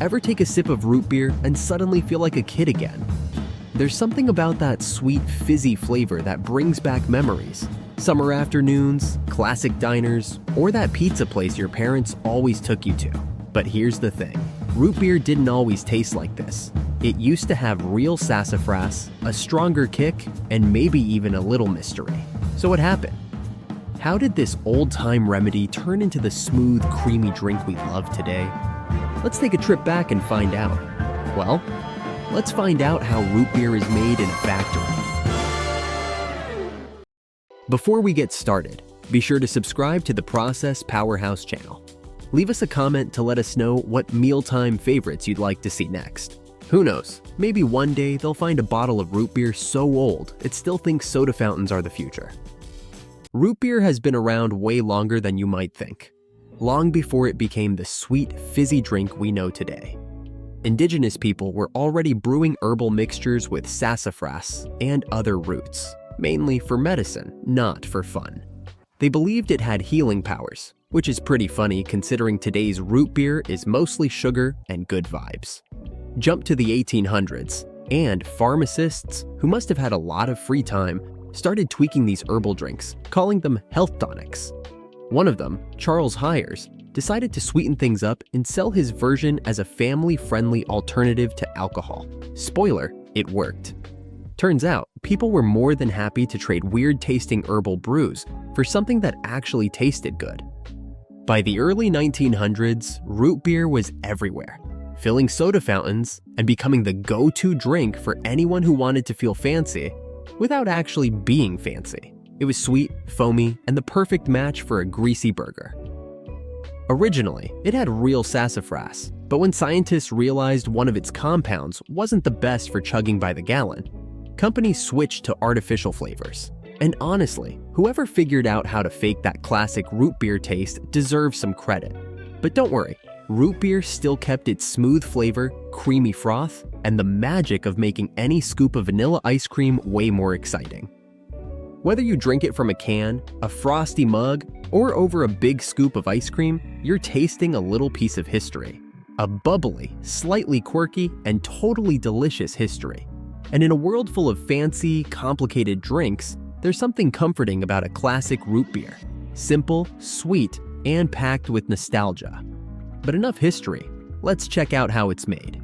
Ever take a sip of root beer and suddenly feel like a kid again? There's something about that sweet, fizzy flavor that brings back memories. Summer afternoons, classic diners, or that pizza place your parents always took you to. But here's the thing. Root beer didn't always taste like this. It used to have real sassafras, a stronger kick, and maybe even a little mystery. So what happened? How did this old-time remedy turn into the smooth, creamy drink we love today? Let's take a trip back and find out. Well, let's find out how root beer is made in a factory. Before we get started, be sure to subscribe to the Process Powerhouse channel. Leave us a comment to let us know what mealtime favorites you'd like to see next. Who knows, maybe one day they'll find a bottle of root beer so old it still thinks soda fountains are the future. Root beer has been around way longer than you might think, long before it became the sweet, fizzy drink we know today. Indigenous people were already brewing herbal mixtures with sassafras and other roots, mainly for medicine, not for fun. They believed it had healing powers, which is pretty funny considering today's root beer is mostly sugar and good vibes. Jump to the 1800s, and pharmacists, who must have had a lot of free time, started tweaking these herbal drinks, calling them health tonics. One of them, Charles Hyers, decided to sweeten things up and sell his version as a family-friendly alternative to alcohol. Spoiler, it worked. Turns out, people were more than happy to trade weird-tasting herbal brews for something that actually tasted good. By the early 1900s, root beer was everywhere, filling soda fountains and becoming the go-to drink for anyone who wanted to feel fancy without actually being fancy. It was sweet, foamy, and the perfect match for a greasy burger. Originally, it had real sassafras, but when scientists realized one of its compounds wasn't the best for chugging by the gallon, companies switched to artificial flavors. And honestly, whoever figured out how to fake that classic root beer taste deserves some credit. But don't worry, root beer still kept its smooth flavor, creamy froth, and the magic of making any scoop of vanilla ice cream way more exciting. Whether you drink it from a can, a frosty mug, or over a big scoop of ice cream, you're tasting a little piece of history. A bubbly, slightly quirky, and totally delicious history. And in a world full of fancy, complicated drinks, there's something comforting about a classic root beer. Simple, sweet, and packed with nostalgia. But enough history, let's check out how it's made.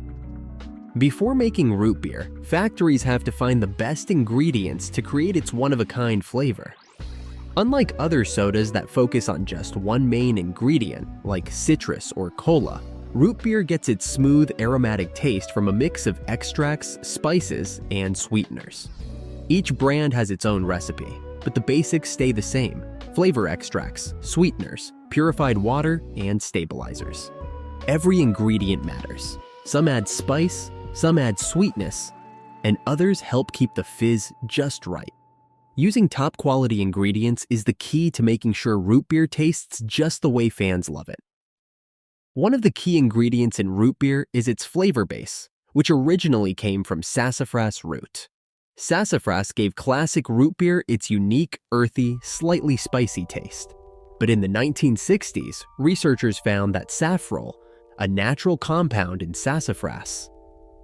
Before making root beer, factories have to find the best ingredients to create its one-of-a-kind flavor. Unlike other sodas that focus on just one main ingredient, like citrus or cola, root beer gets its smooth, aromatic taste from a mix of extracts, spices, and sweeteners. Each brand has its own recipe, but the basics stay the same: flavor extracts, sweeteners, purified water, and stabilizers. Every ingredient matters. Some add spice, some add sweetness, and others help keep the fizz just right. Using top-quality ingredients is the key to making sure root beer tastes just the way fans love it. One of the key ingredients in root beer is its flavor base, which originally came from sassafras root. Sassafras gave classic root beer its unique, earthy, slightly spicy taste. But in the 1960s, researchers found that saffrol, a natural compound in sassafras,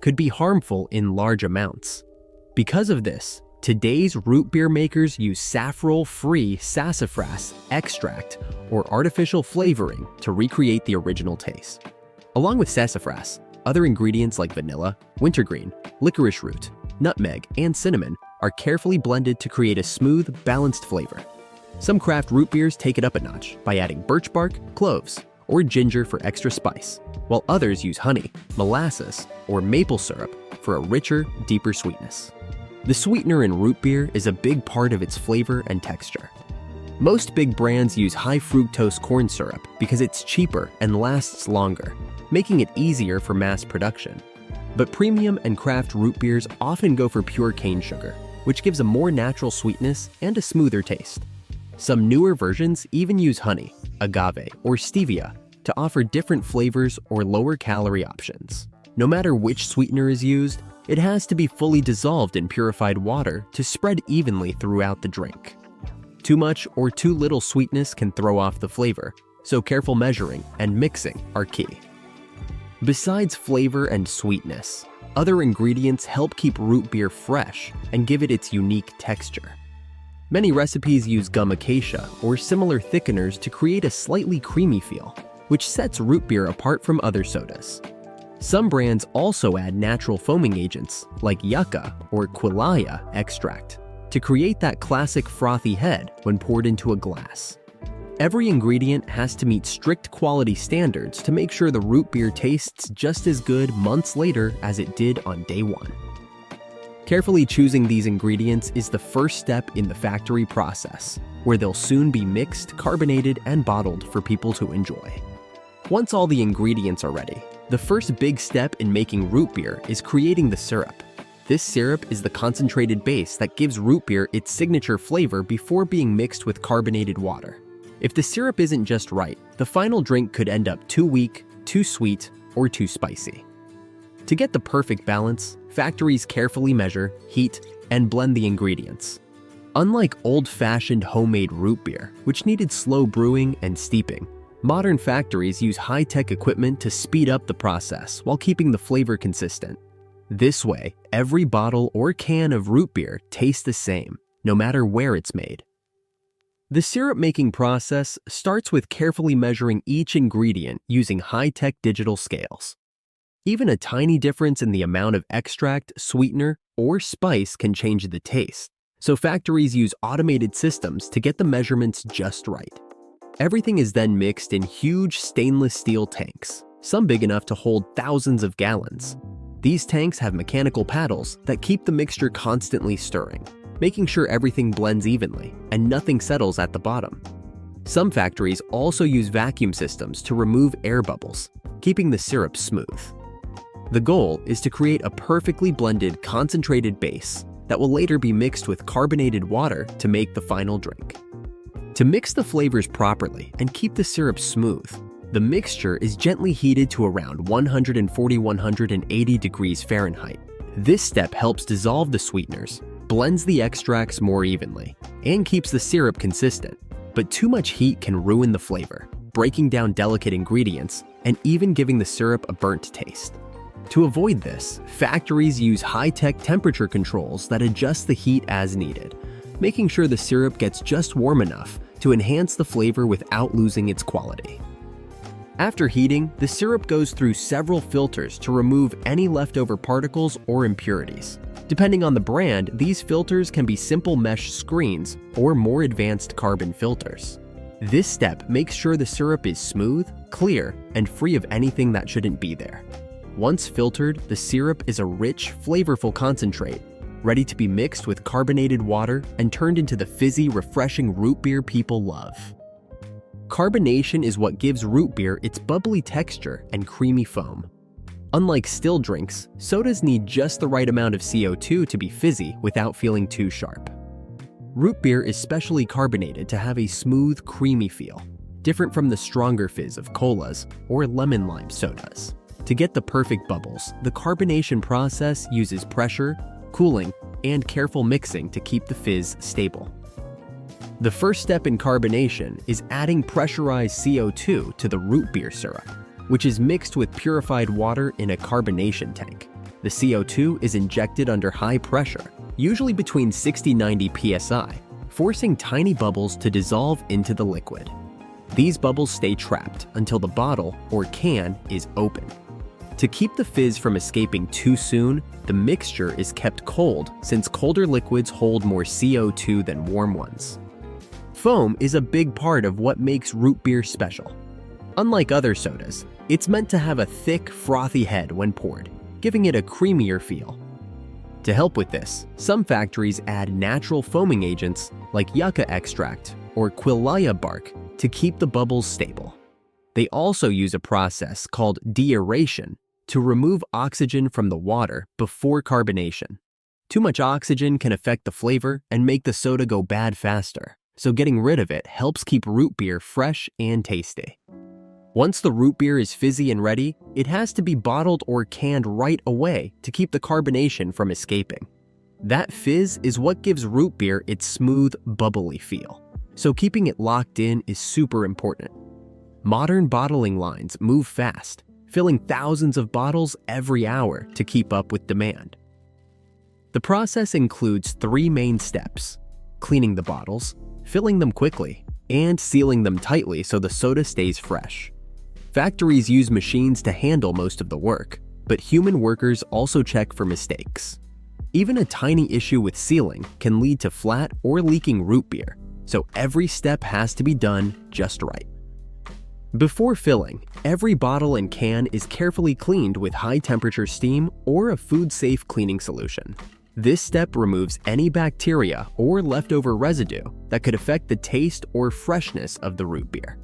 could be harmful in large amounts. Because of this, today's root beer makers use saffrol-free sassafras extract or artificial flavoring to recreate the original taste. Along with sassafras, other ingredients like vanilla, wintergreen, licorice root, nutmeg, and cinnamon are carefully blended to create a smooth, balanced flavor. Some craft root beers take it up a notch by adding birch bark, cloves, or ginger for extra spice, while others use honey, molasses, or maple syrup for a richer, deeper sweetness. The sweetener in root beer is a big part of its flavor and texture. Most big brands use high fructose corn syrup because it's cheaper and lasts longer, making it easier for mass production. But premium and craft root beers often go for pure cane sugar, which gives a more natural sweetness and a smoother taste. Some newer versions even use honey, agave, or stevia to offer different flavors or lower-calorie options. No matter which sweetener is used, it has to be fully dissolved in purified water to spread evenly throughout the drink. Too much or too little sweetness can throw off the flavor, so careful measuring and mixing are key. Besides flavor and sweetness, other ingredients help keep root beer fresh and give it its unique texture. Many recipes use gum acacia or similar thickeners to create a slightly creamy feel, which sets root beer apart from other sodas. Some brands also add natural foaming agents like yucca or quillaya extract to create that classic frothy head when poured into a glass. Every ingredient has to meet strict quality standards to make sure the root beer tastes just as good months later as it did on day one. Carefully choosing these ingredients is the first step in the factory process, where they'll soon be mixed, carbonated, and bottled for people to enjoy. Once all the ingredients are ready, the first big step in making root beer is creating the syrup. This syrup is the concentrated base that gives root beer its signature flavor before being mixed with carbonated water. If the syrup isn't just right, the final drink could end up too weak, too sweet, or too spicy. To get the perfect balance, factories carefully measure, heat, and blend the ingredients. Unlike old-fashioned homemade root beer, which needed slow brewing and steeping, modern factories use high-tech equipment to speed up the process while keeping the flavor consistent. This way, every bottle or can of root beer tastes the same, no matter where it's made. The syrup-making process starts with carefully measuring each ingredient using high-tech digital scales. Even a tiny difference in the amount of extract, sweetener, or spice can change the taste, so factories use automated systems to get the measurements just right. Everything is then mixed in huge stainless steel tanks, some big enough to hold thousands of gallons. These tanks have mechanical paddles that keep the mixture constantly stirring, making sure everything blends evenly and nothing settles at the bottom. Some factories also use vacuum systems to remove air bubbles, keeping the syrup smooth. The goal is to create a perfectly blended, concentrated base that will later be mixed with carbonated water to make the final drink. To mix the flavors properly and keep the syrup smooth, the mixture is gently heated to around 140–180 degrees Fahrenheit. This step helps dissolve the sweeteners, blends the extracts more evenly, and keeps the syrup consistent. But too much heat can ruin the flavor, breaking down delicate ingredients and even giving the syrup a burnt taste. To avoid this, factories use high-tech temperature controls that adjust the heat as needed, making sure the syrup gets just warm enough to enhance the flavor without losing its quality. After heating, the syrup goes through several filters to remove any leftover particles or impurities. Depending on the brand, these filters can be simple mesh screens or more advanced carbon filters. This step makes sure the syrup is smooth, clear, and free of anything that shouldn't be there. Once filtered, the syrup is a rich, flavorful concentrate, ready to be mixed with carbonated water and turned into the fizzy, refreshing root beer people love. Carbonation is what gives root beer its bubbly texture and creamy foam. Unlike still drinks, sodas need just the right amount of CO2 to be fizzy without feeling too sharp. Root beer is specially carbonated to have a smooth, creamy feel, different from the stronger fizz of colas or lemon-lime sodas. To get the perfect bubbles, the carbonation process uses pressure, cooling, and careful mixing to keep the fizz stable. The first step in carbonation is adding pressurized CO2 to the root beer syrup, which is mixed with purified water in a carbonation tank. The CO2 is injected under high pressure, usually between 60–90 psi, forcing tiny bubbles to dissolve into the liquid. These bubbles stay trapped until the bottle or can is open. To keep the fizz from escaping too soon, the mixture is kept cold since colder liquids hold more CO2 than warm ones. Foam is a big part of what makes root beer special. Unlike other sodas, it's meant to have a thick, frothy head when poured, giving it a creamier feel. To help with this, some factories add natural foaming agents like yucca extract or quillaya bark to keep the bubbles stable. They also use a process called deaeration to remove oxygen from the water before carbonation. Too much oxygen can affect the flavor and make the soda go bad faster, so getting rid of it helps keep root beer fresh and tasty. Once the root beer is fizzy and ready, it has to be bottled or canned right away to keep the carbonation from escaping. That fizz is what gives root beer its smooth, bubbly feel, so keeping it locked in is super important. Modern bottling lines move fast. filling thousands of bottles every hour to keep up with demand. The process includes 3 main steps: cleaning the bottles, filling them quickly, and sealing them tightly so the soda stays fresh. Factories use machines to handle most of the work, but human workers also check for mistakes. Even a tiny issue with sealing can lead to flat or leaking root beer, so every step has to be done just right. Before filling, every bottle and can is carefully cleaned with high-temperature steam or a food-safe cleaning solution. This step removes any bacteria or leftover residue that could affect the taste or freshness of the root beer.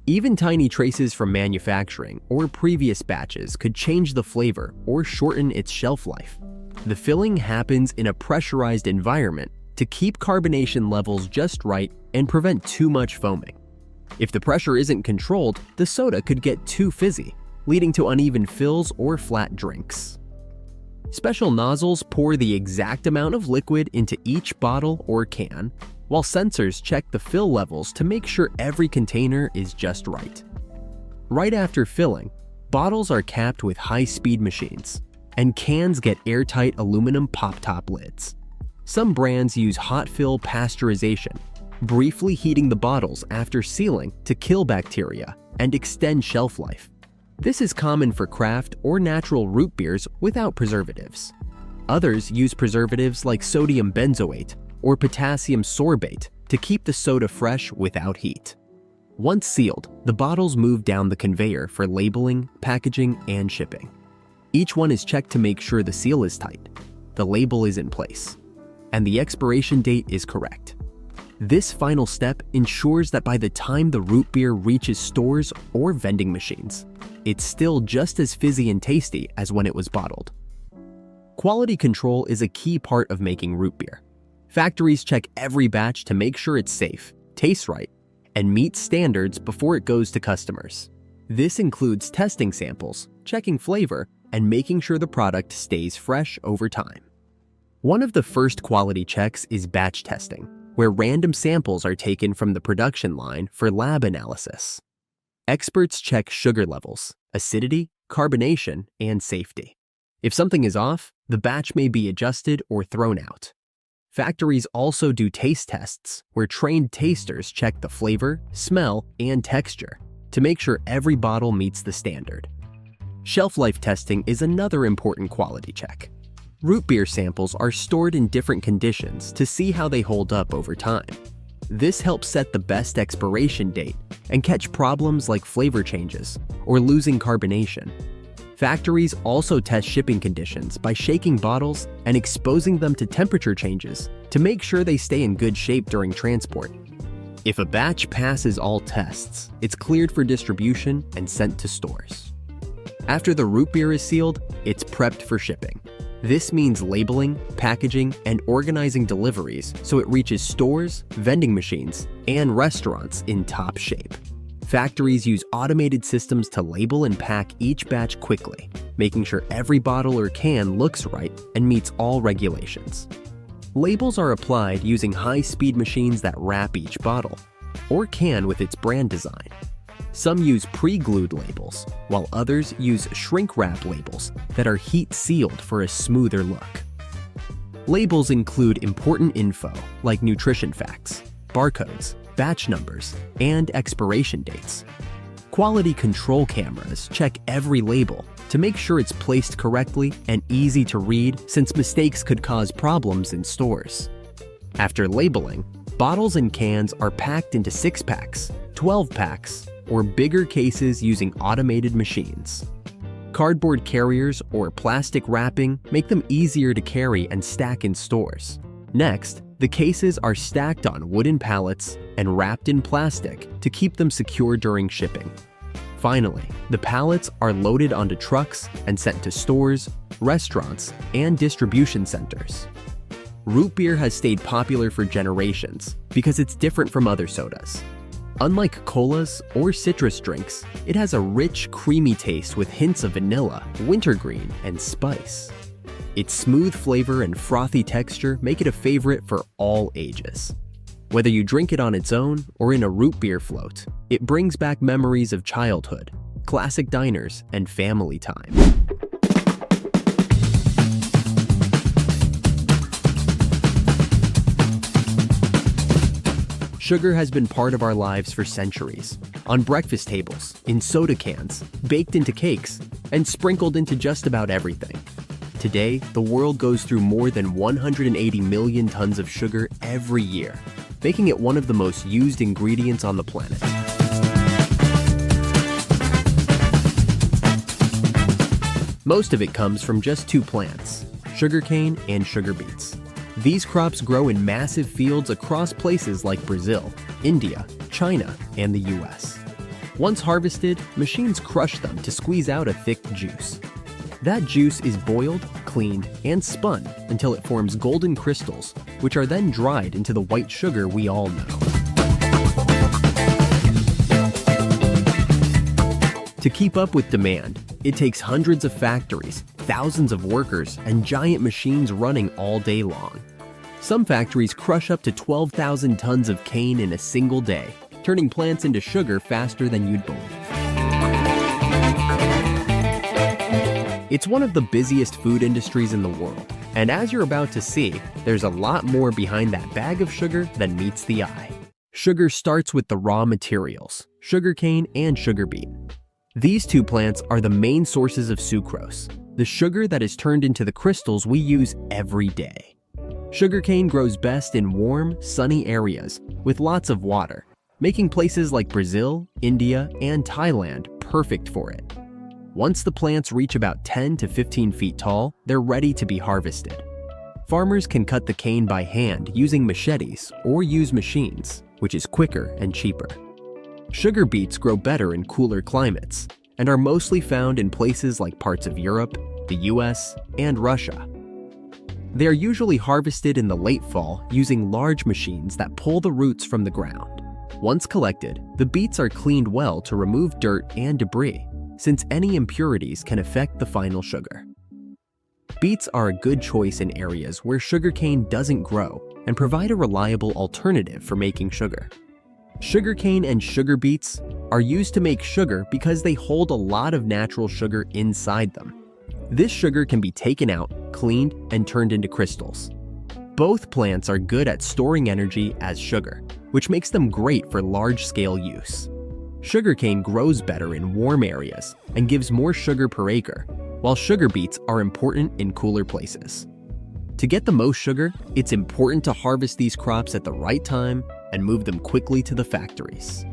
Even tiny traces from manufacturing or previous batches could change the flavor or shorten its shelf life. The filling happens in a pressurized environment to keep carbonation levels just right and prevent too much foaming. If the pressure isn't controlled, the soda could get too fizzy, leading to uneven fills or flat drinks. Special nozzles pour the exact amount of liquid into each bottle or can, while sensors check the fill levels to make sure every container is just right. Right after filling, bottles are capped with high-speed machines, and cans get airtight aluminum pop-top lids. Some brands use hot fill pasteurization, briefly heating the bottles after sealing to kill bacteria and extend shelf life. This is common for craft or natural root beers without preservatives. Others use preservatives like sodium benzoate or potassium sorbate to keep the soda fresh without heat. Once sealed, the bottles move down the conveyor for labeling, packaging, and shipping. Each one is checked to make sure the seal is tight, the label is in place, and the expiration date is correct. This final step ensures that by the time the root beer reaches stores or vending machines, it's still just as fizzy and tasty as when it was bottled. Quality control is a key part of making root beer. Factories check every batch to make sure it's safe, tastes right, and meets standards before it goes to customers. This includes testing samples, checking flavor, and making sure the product stays fresh over time. One of the first quality checks is batch testing, where random samples are taken from the production line for lab analysis. Experts check sugar levels, acidity, carbonation, and safety. If something is off, the batch may be adjusted or thrown out. Factories also do taste tests, where trained tasters check the flavor, smell, and texture to make sure every bottle meets the standard. Shelf life testing is another important quality check. Root beer samples are stored in different conditions to see how they hold up over time. This helps set the best expiration date and catch problems like flavor changes or losing carbonation. Factories also test shipping conditions by shaking bottles and exposing them to temperature changes to make sure they stay in good shape during transport. If a batch passes all tests, it's cleared for distribution and sent to stores. After the root beer is sealed, it's prepped for shipping. This means labeling, packaging, and organizing deliveries so it reaches stores, vending machines, and restaurants in top shape. Factories use automated systems to label and pack each batch quickly, making sure every bottle or can looks right and meets all regulations. Labels are applied using high-speed machines that wrap each bottle, or can with its brand design. Some use pre-glued labels, while others use shrink-wrap labels that are heat-sealed for a smoother look. Labels include important info like nutrition facts, barcodes, batch numbers, and expiration dates. Quality control cameras check every label to make sure it's placed correctly and easy to read, since mistakes could cause problems in stores. After labeling, bottles and cans are packed into 6-packs, 12-packs, or bigger cases using automated machines. Cardboard carriers or plastic wrapping make them easier to carry and stack in stores. Next, the cases are stacked on wooden pallets and wrapped in plastic to keep them secure during shipping. Finally, the pallets are loaded onto trucks and sent to stores, restaurants, and distribution centers. Root beer has stayed popular for generations because it's different from other sodas. Unlike colas or citrus drinks, it has a rich, creamy taste with hints of vanilla, wintergreen, and spice. Its smooth flavor and frothy texture make it a favorite for all ages. Whether you drink it on its own or in a root beer float, it brings back memories of childhood, classic diners, and family time. Sugar has been part of our lives for centuries. On breakfast tables, in soda cans, baked into cakes, and sprinkled into just about everything. Today, the world goes through more than 180 million tons of sugar every year, making it one of the most used ingredients on the planet. Most of it comes from just two plants, sugarcane and sugar beets. These crops grow in massive fields across places like Brazil, India, China, and the US. Once harvested, machines crush them to squeeze out a thick juice. That juice is boiled, cleaned, and spun until it forms golden crystals, which are then dried into the white sugar we all know. To keep up with demand, it takes hundreds of factories, thousands of workers, and giant machines running all day long. Some factories crush up to 12,000 tons of cane in a single day, turning plants into sugar faster than you'd believe. It's one of the busiest food industries in the world, and as you're about to see, there's a lot more behind that bag of sugar than meets the eye. Sugar starts with the raw materials, sugarcane and sugar beet. These two plants are the main sources of sucrose, the sugar that is turned into the crystals we use every day. Sugarcane grows best in warm, sunny areas with lots of water, making places like Brazil, India, and Thailand perfect for it. Once the plants reach about 10 to 15 feet tall, they're ready to be harvested. Farmers can cut the cane by hand using machetes or use machines, which is quicker and cheaper. Sugar beets grow better in cooler climates and are mostly found in places like parts of Europe, the US, and Russia. They are usually harvested in the late fall using large machines that pull the roots from the ground. Once collected, the beets are cleaned well to remove dirt and debris, since any impurities can affect the final sugar. Beets are a good choice in areas where sugarcane doesn't grow and provide a reliable alternative for making sugar. Sugarcane and sugar beets are used to make sugar because they hold a lot of natural sugar inside them. This sugar can be taken out, cleaned, and turned into crystals. Both plants are good at storing energy as sugar, which makes them great for large-scale use. Sugarcane grows better in warm areas and gives more sugar per acre, while sugar beets are important in cooler places. To get the most sugar, it's important to harvest these crops at the right time and move them quickly to the factories.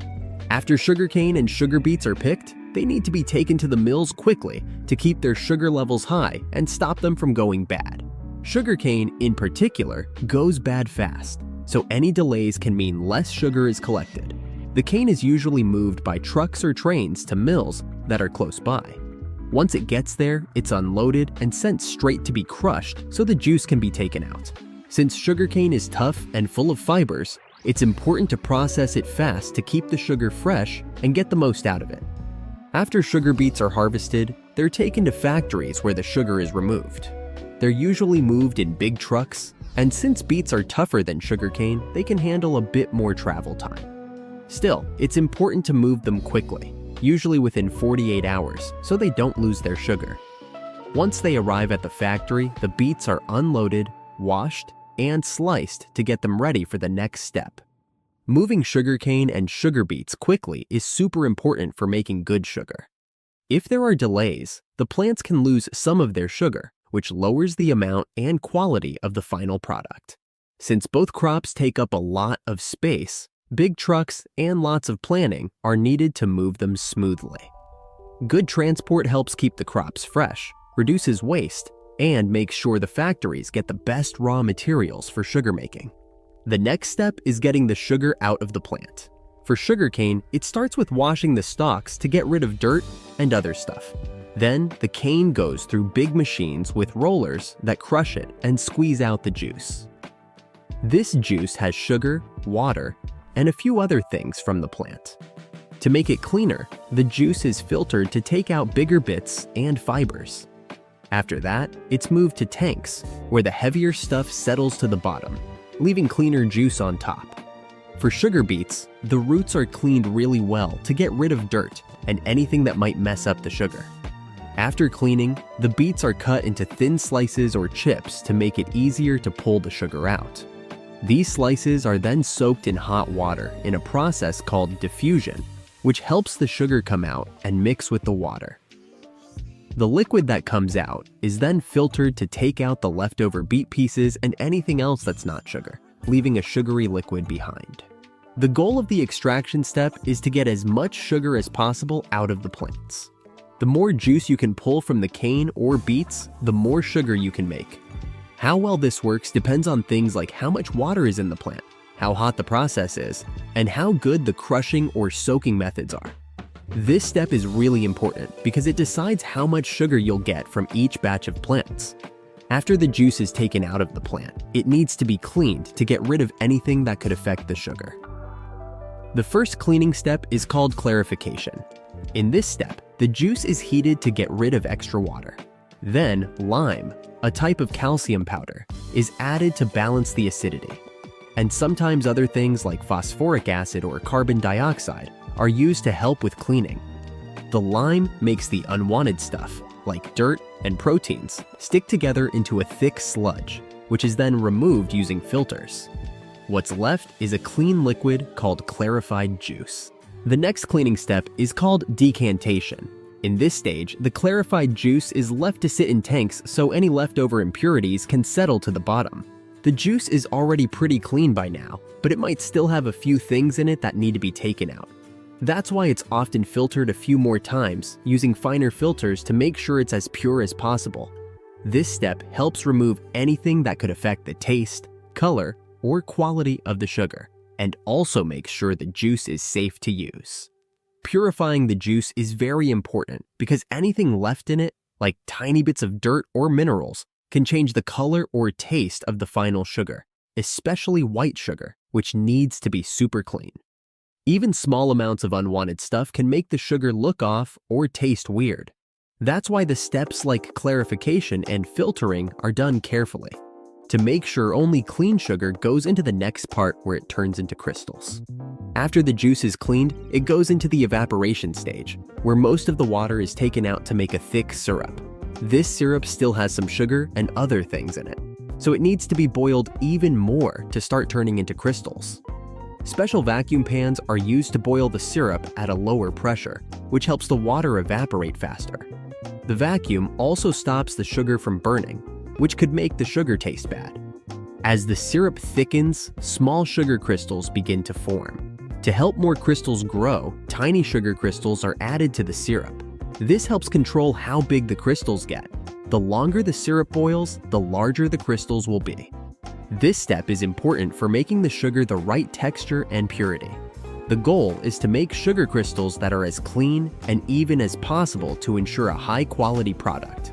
After sugarcane and sugar beets are picked, they need to be taken to the mills quickly to keep their sugar levels high and stop them from going bad. Sugarcane, in particular, goes bad fast, so any delays can mean less sugar is collected. The cane is usually moved by trucks or trains to mills that are close by. Once it gets there, it's unloaded and sent straight to be crushed so the juice can be taken out. Since sugarcane is tough and full of fibers, it's important to process it fast to keep the sugar fresh and get the most out of it. After sugar beets are harvested, they're taken to factories where the sugar is removed. They're usually moved in big trucks, and since beets are tougher than sugarcane, they can handle a bit more travel time. Still, it's important to move them quickly, usually within 48 hours, so they don't lose their sugar. Once they arrive at the factory, the beets are unloaded, washed, and sliced to get them ready for the next step. Moving sugarcane and sugar beets quickly is super important for making good sugar. If there are delays, the plants can lose some of their sugar, which lowers the amount and quality of the final product. Since both crops take up a lot of space, big trucks and lots of planning are needed to move them smoothly. Good transport helps keep the crops fresh, reduces waste, and makes sure the factories get the best raw materials for sugar making. The next step is getting the sugar out of the plant. For sugarcane, it starts with washing the stalks to get rid of dirt and other stuff. Then, the cane goes through big machines with rollers that crush it and squeeze out the juice. This juice has sugar, water, and a few other things from the plant. To make it cleaner, the juice is filtered to take out bigger bits and fibers. After that, it's moved to tanks, where the heavier stuff settles to the bottom, leaving cleaner juice on top. For sugar beets, the roots are cleaned really well to get rid of dirt and anything that might mess up the sugar. After cleaning, the beets are cut into thin slices or chips to make it easier to pull the sugar out. These slices are then soaked in hot water in a process called diffusion, which helps the sugar come out and mix with the water. The liquid that comes out is then filtered to take out the leftover beet pieces and anything else that's not sugar, leaving a sugary liquid behind. The goal of the extraction step is to get as much sugar as possible out of the plants. The more juice you can pull from the cane or beets, the more sugar you can make. How well this works depends on things like how much water is in the plant, how hot the process is, and how good the crushing or soaking methods are. This step is really important because it decides how much sugar you'll get from each batch of plants. After the juice is taken out of the plant, it needs to be cleaned to get rid of anything that could affect the sugar. The first cleaning step is called clarification. In this step, the juice is heated to get rid of extra water. Then, lime, a type of calcium powder, is added to balance the acidity. And sometimes other things like phosphoric acid or carbon dioxide are used to help with cleaning. The lime makes the unwanted stuff, like dirt and proteins, stick together into a thick sludge, which is then removed using filters. What's left is a clean liquid called clarified juice. The next cleaning step is called decantation. In this stage, the clarified juice is left to sit in tanks so any leftover impurities can settle to the bottom. The juice is already pretty clean by now, but it might still have a few things in it that need to be taken out. That's why it's often filtered a few more times, using finer filters to make sure it's as pure as possible. This step helps remove anything that could affect the taste, color, or quality of the sugar, and also makes sure the juice is safe to use. Purifying the juice is very important because anything left in it, like tiny bits of dirt or minerals, can change the color or taste of the final sugar, especially white sugar, which needs to be super clean. Even small amounts of unwanted stuff can make the sugar look off or taste weird. That's why the steps like clarification and filtering are done carefully, to make sure only clean sugar goes into the next part where it turns into crystals. After the juice is cleaned, it goes into the evaporation stage, where most of the water is taken out to make a thick syrup. This syrup still has some sugar and other things in it, so it needs to be boiled even more to start turning into crystals. Special vacuum pans are used to boil the syrup at a lower pressure, which helps the water evaporate faster. The vacuum also stops the sugar from burning, which could make the sugar taste bad. As the syrup thickens, small sugar crystals begin to form. To help more crystals grow, tiny sugar crystals are added to the syrup. This helps control how big the crystals get. The longer the syrup boils, the larger the crystals will be. This step is important for making the sugar the right texture and purity. The goal is to make sugar crystals that are as clean and even as possible to ensure a high-quality product.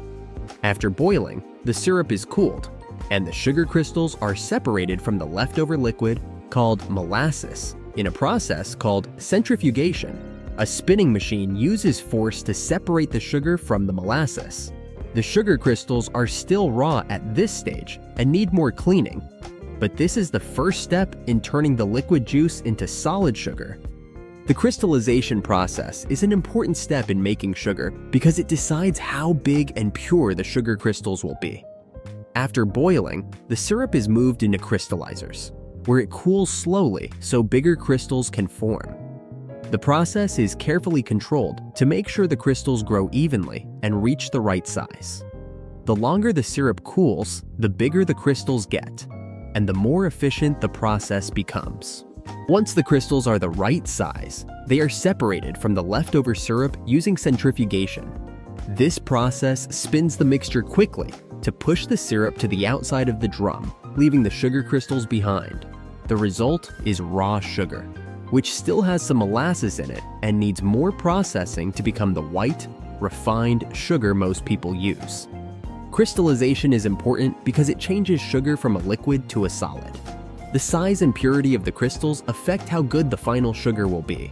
After boiling, the syrup is cooled, and the sugar crystals are separated from the leftover liquid called molasses in a process called centrifugation. A spinning machine uses force to separate the sugar from the molasses. The sugar crystals are still raw at this stage and need more cleaning, but this is the first step in turning the liquid juice into solid sugar. The crystallization process is an important step in making sugar because it decides how big and pure the sugar crystals will be. After boiling, the syrup is moved into crystallizers, where it cools slowly so bigger crystals can form. The process is carefully controlled to make sure the crystals grow evenly and reach the right size. The longer the syrup cools, the bigger the crystals get, and the more efficient the process becomes. Once the crystals are the right size, they are separated from the leftover syrup using centrifugation. This process spins the mixture quickly to push the syrup to the outside of the drum, leaving the sugar crystals behind. The result is raw sugar, which still has some molasses in it and needs more processing to become the white, refined sugar most people use. Crystallization is important because it changes sugar from a liquid to a solid. The size and purity of the crystals affect how good the final sugar will be.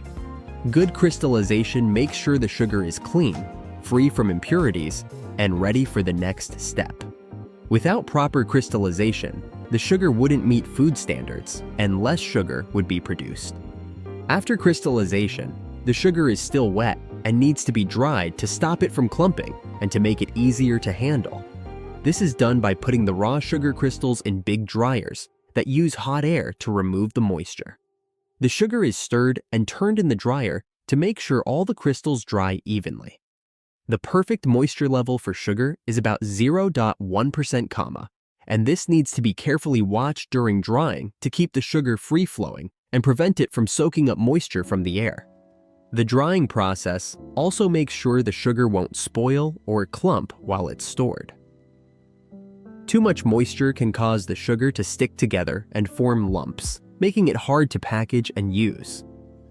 Good crystallization makes sure the sugar is clean, free from impurities, and ready for the next step. Without proper crystallization, the sugar wouldn't meet food standards, and less sugar would be produced. After crystallization, the sugar is still wet and needs to be dried to stop it from clumping and to make it easier to handle. This is done by putting the raw sugar crystals in big dryers that use hot air to remove the moisture. The sugar is stirred and turned in the dryer to make sure all the crystals dry evenly. The perfect moisture level for sugar is about 0.1%, and this needs to be carefully watched during drying to keep the sugar free-flowing and prevent it from soaking up moisture from the air. The drying process also makes sure the sugar won't spoil or clump while it's stored. Too much moisture can cause the sugar to stick together and form lumps, making it hard to package and use.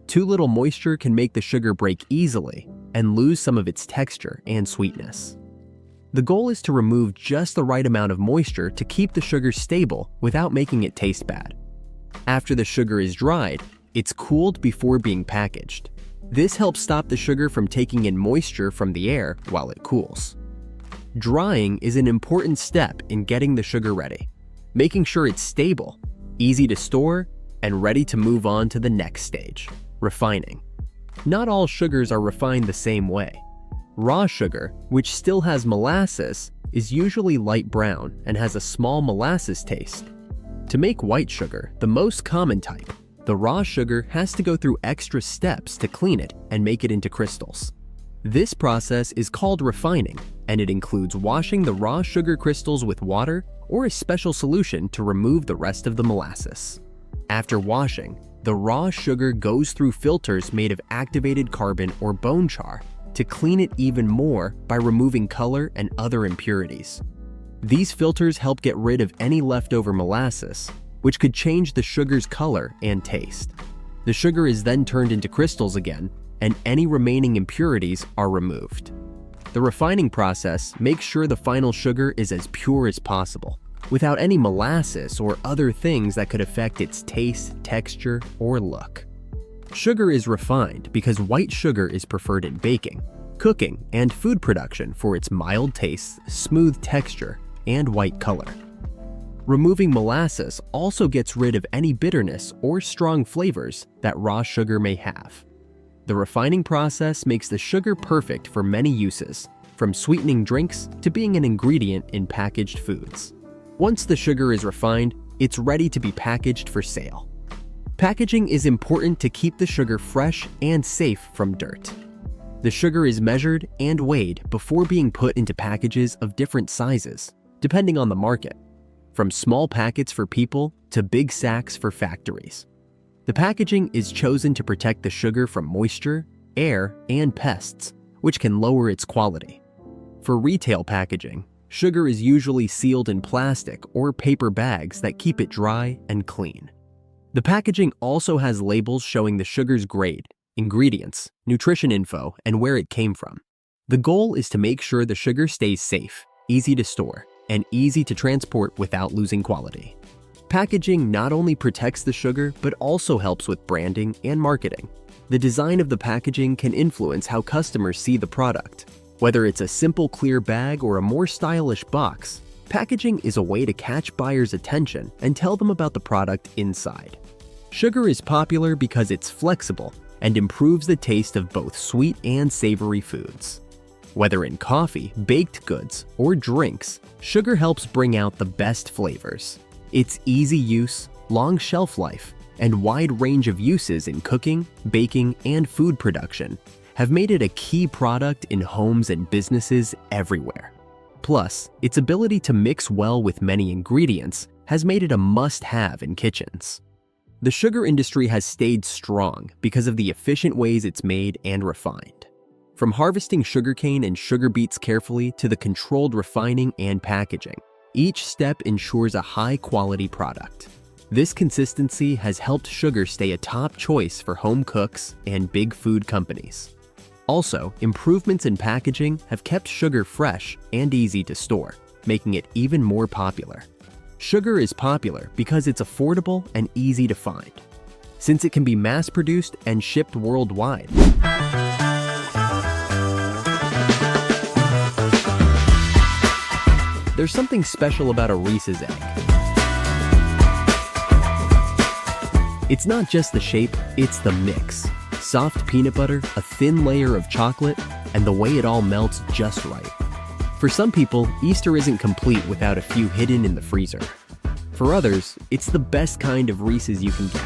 Too little moisture can make the sugar break easily and lose some of its texture and sweetness. The goal is to remove just the right amount of moisture to keep the sugar stable without making it taste bad. After the sugar is dried, it's cooled before being packaged. This helps stop the sugar from taking in moisture from the air while it cools. Drying is an important step in getting the sugar ready, making sure it's stable, easy to store, and ready to move on to the next stage, refining. Not all sugars are refined the same way. Raw sugar, which still has molasses, is usually light brown and has a small molasses taste. To make white sugar, the most common type, the raw sugar has to go through extra steps to clean it and make it into crystals. This process is called refining, and it includes washing the raw sugar crystals with water or a special solution to remove the rest of the molasses. After washing, the raw sugar goes through filters made of activated carbon or bone char to clean it even more by removing color and other impurities. These filters help get rid of any leftover molasses, which could change the sugar's color and taste. The sugar is then turned into crystals again, and any remaining impurities are removed. The refining process makes sure the final sugar is as pure as possible, without any molasses or other things that could affect its taste, texture, or look. Sugar is refined because white sugar is preferred in baking, cooking, and food production for its mild taste, smooth texture, and white color. Removing molasses also gets rid of any bitterness or strong flavors that raw sugar may have. The refining process makes the sugar perfect for many uses, from sweetening drinks to being an ingredient in packaged foods. Once the sugar is refined, it's ready to be packaged for sale. Packaging is important to keep the sugar fresh and safe from dirt. The sugar is measured and weighed before being put into packages of different sizes, depending on the market, from small packets for people to big sacks for factories. The packaging is chosen to protect the sugar from moisture, air, and pests, which can lower its quality. For retail packaging, sugar is usually sealed in plastic or paper bags that keep it dry and clean. The packaging also has labels showing the sugar's grade, ingredients, nutrition info, and where it came from. The goal is to make sure the sugar stays safe, easy to store, and easy to transport without losing quality. Packaging not only protects the sugar, but also helps with branding and marketing. The design of the packaging can influence how customers see the product. Whether it's a simple clear bag or a more stylish box, packaging is a way to catch buyers' attention and tell them about the product inside. Sugar is popular because it's flexible and improves the taste of both sweet and savory foods. Whether in coffee, baked goods, or drinks, sugar helps bring out the best flavors. Its easy use, long shelf life, and wide range of uses in cooking, baking, and food production have made it a key product in homes and businesses everywhere. Plus, its ability to mix well with many ingredients has made it a must-have in kitchens. The sugar industry has stayed strong because of the efficient ways it's made and refined. From harvesting sugarcane and sugar beets carefully to the controlled refining and packaging, each step ensures a high-quality product. This consistency has helped sugar stay a top choice for home cooks and big food companies. Also, improvements in packaging have kept sugar fresh and easy to store, making it even more popular. Sugar is popular because it's affordable and easy to find, since it can be mass-produced and shipped worldwide. There's something special about a Reese's egg. It's not just the shape, it's the mix. soft peanut butter, a thin layer of chocolate, and the way it all melts just right. For some people, Easter isn't complete without a few hidden in the freezer. For others, it's the best kind of Reese's you can get.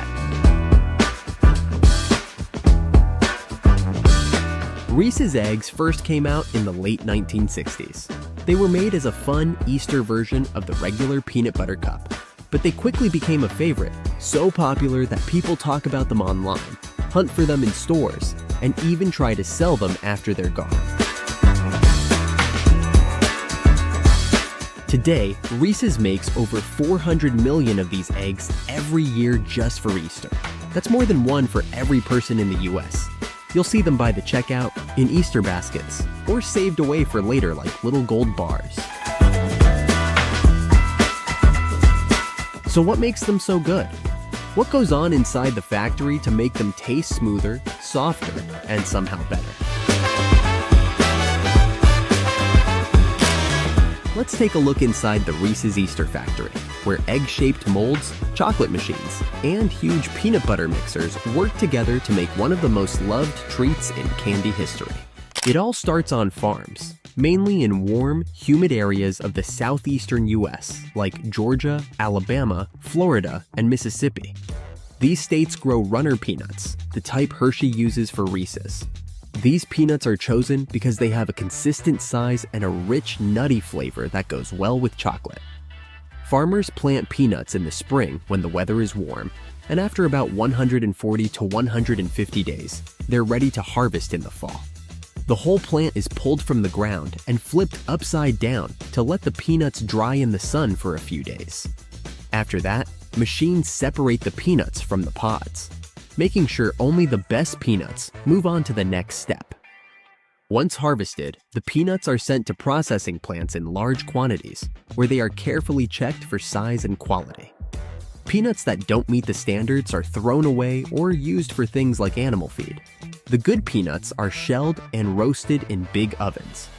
Reese's eggs first came out in the late 1960s. They were made as a fun Easter version of the regular peanut butter cup, but they quickly became a favorite, so popular that people talk about them online, hunt for them in stores, and even try to sell them after they're gone. Today, Reese's makes over 400 million of these eggs every year just for Easter. That's more than one for every person in the US. You'll see them by the checkout, in Easter baskets, or saved away for later like little gold bars. So what makes them so good? What goes on inside the factory to make them taste smoother, softer, and somehow better? Let's take a look inside the Reese's Easter factory, where egg-shaped molds, chocolate machines, and huge peanut butter mixers work together to make one of the most loved treats in candy history. It all starts on farms, mainly in warm, humid areas of the southeastern US, like Georgia, Alabama, Florida, and Mississippi. These states grow runner peanuts, the type Hershey uses for Reese's. These peanuts are chosen because they have a consistent size and a rich, nutty flavor that goes well with chocolate. Farmers plant peanuts in the spring when the weather is warm, and after about 140 to 150 days, they're ready to harvest in the fall. The whole plant is pulled from the ground and flipped upside down to let the peanuts dry in the sun for a few days. After that, machines separate the peanuts from the pods, making sure only the best peanuts move on to the next step. Once harvested, the peanuts are sent to processing plants in large quantities, where they are carefully checked for size and quality. Peanuts that don't meet the standards are thrown away or used for things like animal feed. The good peanuts are shelled and roasted in big ovens.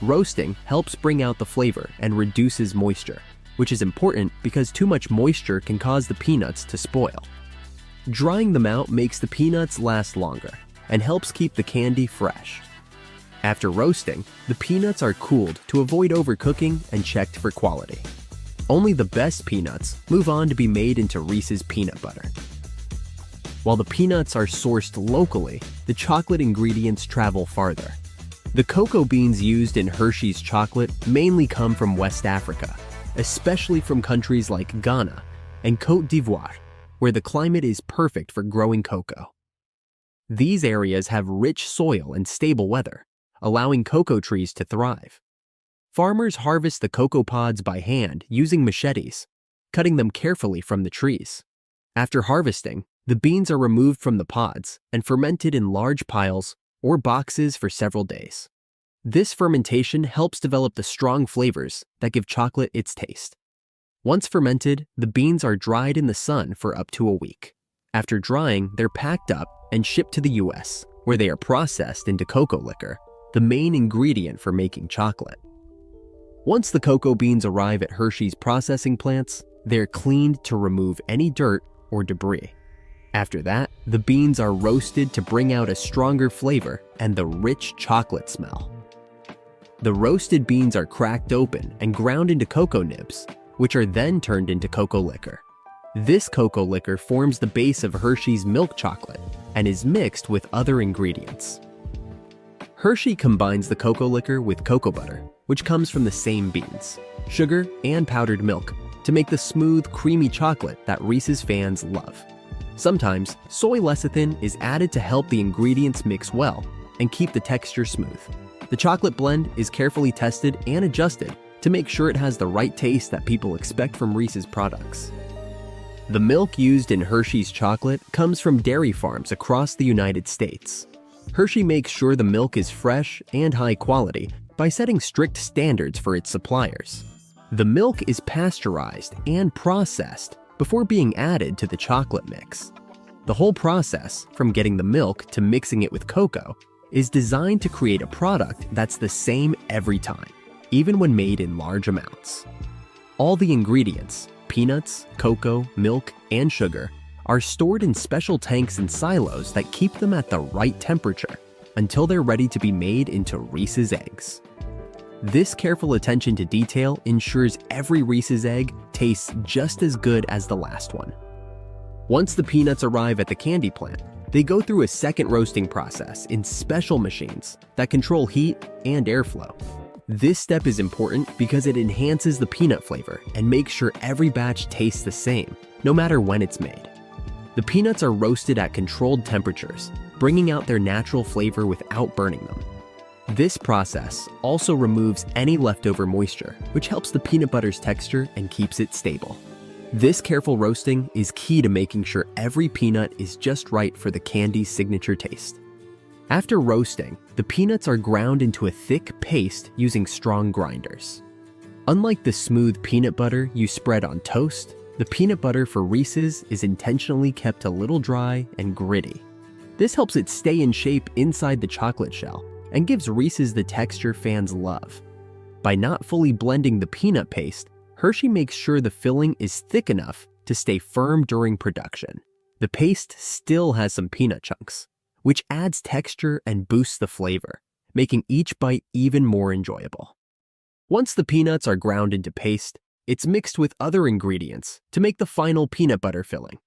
Roasting helps bring out the flavor and reduces moisture, which is important because too much moisture can cause the peanuts to spoil. Drying them out makes the peanuts last longer and helps keep the candy fresh. After roasting, the peanuts are cooled to avoid overcooking and checked for quality. Only the best peanuts move on to be made into Reese's peanut butter. While the peanuts are sourced locally, the chocolate ingredients travel farther. The cocoa beans used in Hershey's chocolate mainly come from West Africa, especially from countries like Ghana and Côte d'Ivoire, where the climate is perfect for growing cocoa. These areas have rich soil and stable weather, allowing cocoa trees to thrive. Farmers harvest the cocoa pods by hand using machetes, cutting them carefully from the trees. After harvesting, the beans are removed from the pods and fermented in large piles or boxes for several days. This fermentation helps develop the strong flavors that give chocolate its taste. Once fermented, the beans are dried in the sun for up to a week. After drying, they're packed up and shipped to the US, where they are processed into cocoa liquor, the main ingredient for making chocolate. Once the cocoa beans arrive at Hershey's processing plants, they're cleaned to remove any dirt or debris. After that, the beans are roasted to bring out a stronger flavor and the rich chocolate smell. The roasted beans are cracked open and ground into cocoa nibs, which are then turned into cocoa liquor. This cocoa liquor forms the base of Hershey's milk chocolate and is mixed with other ingredients. Hershey combines the cocoa liquor with cocoa butter, which comes from the same beans, sugar, and powdered milk to make the smooth, creamy chocolate that Reese's fans love. Sometimes, soy lecithin is added to help the ingredients mix well and keep the texture smooth. The chocolate blend is carefully tested and adjusted to make sure it has the right taste that people expect from Reese's products. The milk used in Hershey's chocolate comes from dairy farms across the United States. Hershey makes sure the milk is fresh and high quality by setting strict standards for its suppliers. The milk is pasteurized and processed before being added to the chocolate mix. The whole process, from getting the milk to mixing it with cocoa, is designed to create a product that's the same every time, even when made in large amounts. All the ingredients, peanuts, cocoa, milk, and sugar, are stored in special tanks and silos that keep them at the right temperature until they're ready to be made into Reese's eggs. This careful attention to detail ensures every Reese's egg tastes just as good as the last one. Once the peanuts arrive at the candy plant, they go through a second roasting process in special machines that control heat and airflow. This step is important because it enhances the peanut flavor and makes sure every batch tastes the same, no matter when it's made. The peanuts are roasted at controlled temperatures, bringing out their natural flavor without burning them. This process also removes any leftover moisture, which helps the peanut butter's texture and keeps it stable. This careful roasting is key to making sure every peanut is just right for the candy's signature taste. After roasting, the peanuts are ground into a thick paste using strong grinders. Unlike the smooth peanut butter you spread on toast, the peanut butter for Reese's is intentionally kept a little dry and gritty. This helps it stay in shape inside the chocolate shell and gives Reese's the texture fans love. By not fully blending the peanut paste, Hershey makes sure the filling is thick enough to stay firm during production. The paste still has some peanut chunks, which adds texture and boosts the flavor, making each bite even more enjoyable. Once the peanuts are ground into paste, it's mixed with other ingredients to make the final peanut butter filling.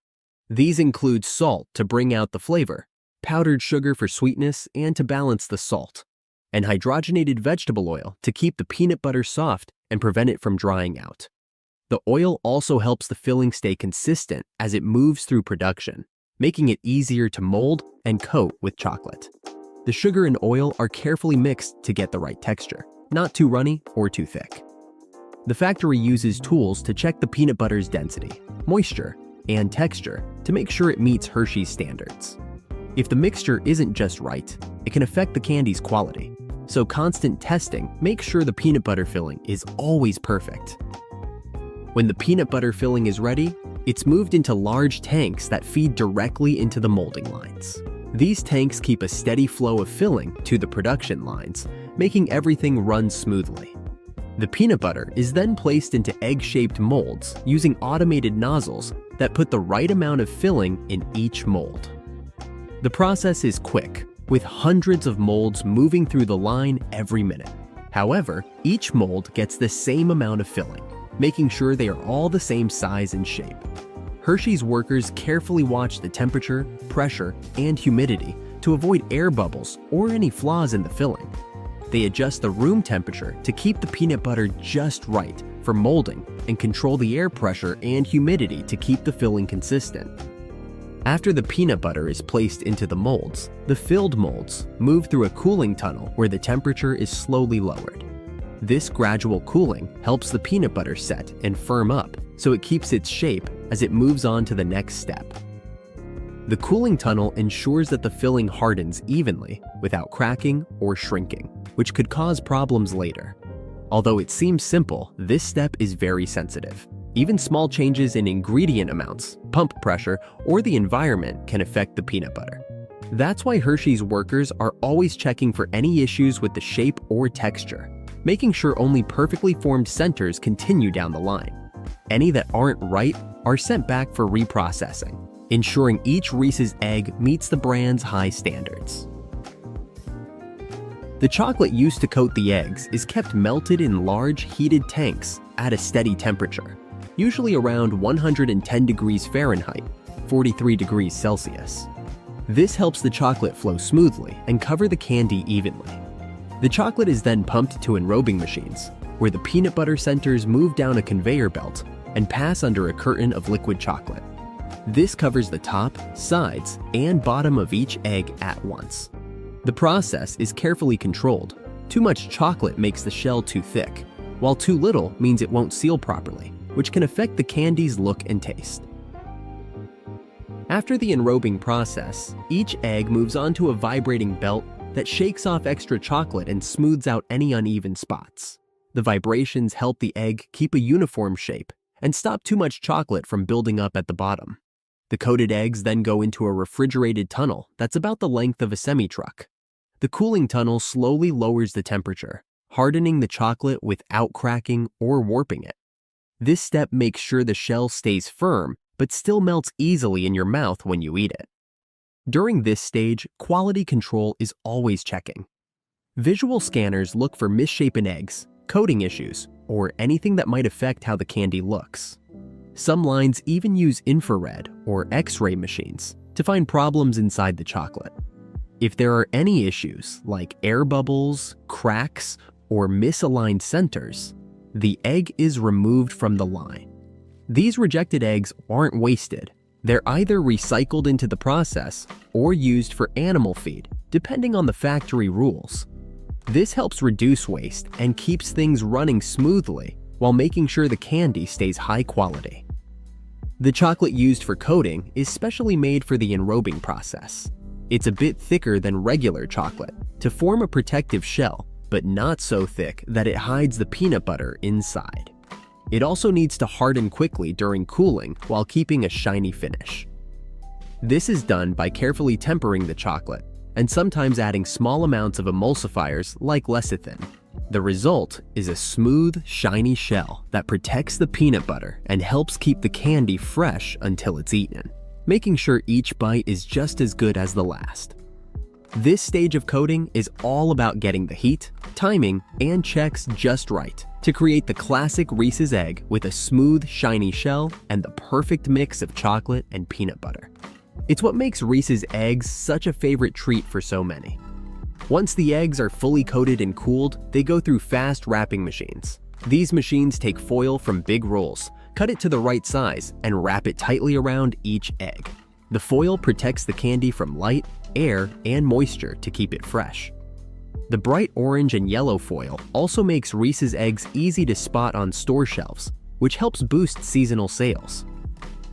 These include salt to bring out the flavor, powdered sugar for sweetness and to balance the salt, and hydrogenated vegetable oil to keep the peanut butter soft and prevent it from drying out. The oil also helps the filling stay consistent as it moves through production, making it easier to mold and coat with chocolate. The sugar and oil are carefully mixed to get the right texture, not too runny or too thick. The factory uses tools to check the peanut butter's density, moisture, and texture to make sure it meets Hershey's standards. If the mixture isn't just right, it can affect the candy's quality, so constant testing makes sure the peanut butter filling is always perfect. When the peanut butter filling is ready, it's moved into large tanks that feed directly into the molding lines. These tanks keep a steady flow of filling to the production lines, making everything run smoothly. The peanut butter is then placed into egg-shaped molds using automated nozzles that put the right amount of filling in each mold. The process is quick, with hundreds of molds moving through the line every minute. However, each mold gets the same amount of filling, making sure they are all the same size and shape. Hershey's workers carefully watch the temperature, pressure, and humidity to avoid air bubbles or any flaws in the filling. They adjust the room temperature to keep the peanut butter just right for molding and control the air pressure and humidity to keep the filling consistent. After the peanut butter is placed into the molds, the filled molds move through a cooling tunnel where the temperature is slowly lowered. This gradual cooling helps the peanut butter set and firm up so it keeps its shape as it moves on to the next step. The cooling tunnel ensures that the filling hardens evenly without cracking or shrinking, which could cause problems later. Although it seems simple, this step is very sensitive. Even small changes in ingredient amounts, pump pressure, or the environment can affect the peanut butter. That's why Hershey's workers are always checking for any issues with the shape or texture, making sure only perfectly formed centers continue down the line. Any that aren't right are sent back for reprocessing, ensuring each Reese's egg meets the brand's high standards. The chocolate used to coat the eggs is kept melted in large heated tanks at a steady temperature, usually around 110 degrees Fahrenheit, 43 degrees Celsius. This helps the chocolate flow smoothly and cover the candy evenly. The chocolate is then pumped to enrobing machines, where the peanut butter centers move down a conveyor belt and pass under a curtain of liquid chocolate. This covers the top, sides, and bottom of each egg at once. The process is carefully controlled. Too much chocolate makes the shell too thick, while too little means it won't seal properly, which can affect the candy's look and taste. After the enrobing process, each egg moves onto a vibrating belt that shakes off extra chocolate and smooths out any uneven spots. The vibrations help the egg keep a uniform shape and stop too much chocolate from building up at the bottom. The coated eggs then go into a refrigerated tunnel that's about the length of a semi-truck. The cooling tunnel slowly lowers the temperature, hardening the chocolate without cracking or warping it. This step makes sure the shell stays firm but still melts easily in your mouth when you eat it. During this stage, quality control is always checking. Visual scanners look for misshapen eggs, coating issues, or anything that might affect how the candy looks. Some lines even use infrared or X-ray machines to find problems inside the chocolate. If there are any issues like air bubbles, cracks, or misaligned centers, the egg is removed from the line. These rejected eggs aren't wasted. They're either recycled into the process or used for animal feed, depending on the factory rules. This helps reduce waste and keeps things running smoothly while making sure the candy stays high quality. The chocolate used for coating is specially made for the enrobing process. It's a bit thicker than regular chocolate to form a protective shell, but not so thick that it hides the peanut butter inside. It also needs to harden quickly during cooling while keeping a shiny finish. This is done by carefully tempering the chocolate and sometimes adding small amounts of emulsifiers like lecithin. The result is a smooth, shiny shell that protects the peanut butter and helps keep the candy fresh until it's eaten, making sure each bite is just as good as the last. This stage of coating is all about getting the heat, timing, and checks just right to create the classic Reese's egg with a smooth, shiny shell and the perfect mix of chocolate and peanut butter. It's what makes Reese's eggs such a favorite treat for so many. Once the eggs are fully coated and cooled, they go through fast wrapping machines. These machines take foil from big rolls, cut it to the right size, and wrap it tightly around each egg. The foil protects the candy from light, air, and moisture to keep it fresh. The bright orange and yellow foil also makes Reese's eggs easy to spot on store shelves, which helps boost seasonal sales.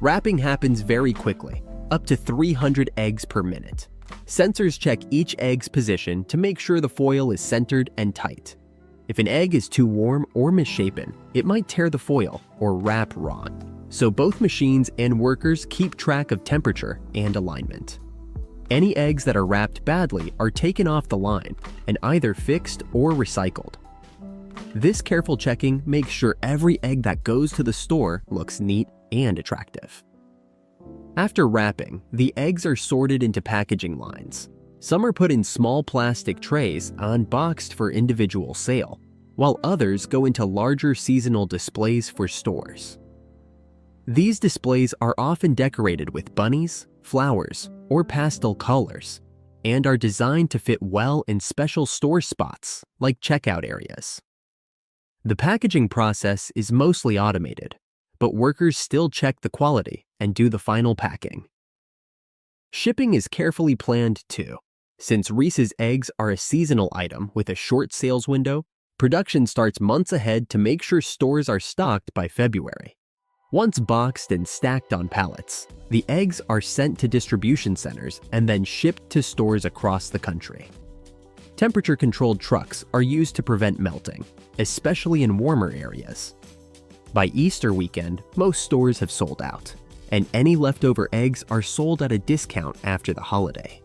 Wrapping happens very quickly, up to 300 eggs per minute. Sensors check each egg's position to make sure the foil is centered and tight. If an egg is too warm or misshapen, it might tear the foil or wrap wrong. So both machines and workers keep track of temperature and alignment. Any eggs that are wrapped badly are taken off the line and either fixed or recycled. This careful checking makes sure every egg that goes to the store looks neat and attractive. After wrapping, the eggs are sorted into packaging lines. Some are put in small plastic trays unboxed for individual sale, while others go into larger seasonal displays for stores. These displays are often decorated with bunnies, flowers, or pastel colors, and are designed to fit well in special store spots like checkout areas. The packaging process is mostly automated, but workers still check the quality and do the final packing. Shipping is carefully planned too. Since Reese's eggs are a seasonal item with a short sales window, production starts months ahead to make sure stores are stocked by February. Once boxed and stacked on pallets, the eggs are sent to distribution centers and then shipped to stores across the country. Temperature-controlled trucks are used to prevent melting, especially in warmer areas. By Easter weekend, most stores have sold out, and any leftover eggs are sold at a discount after the holiday.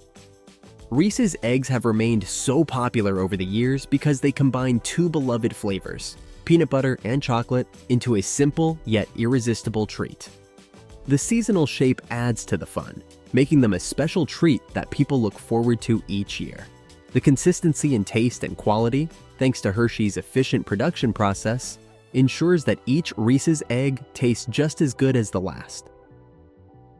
Reese's eggs have remained so popular over the years because they combine two beloved flavors, peanut butter and chocolate, into a simple yet irresistible treat. The seasonal shape adds to the fun, making them a special treat that people look forward to each year. The consistency in taste and quality, thanks to Hershey's efficient production process, ensures that each Reese's egg tastes just as good as the last.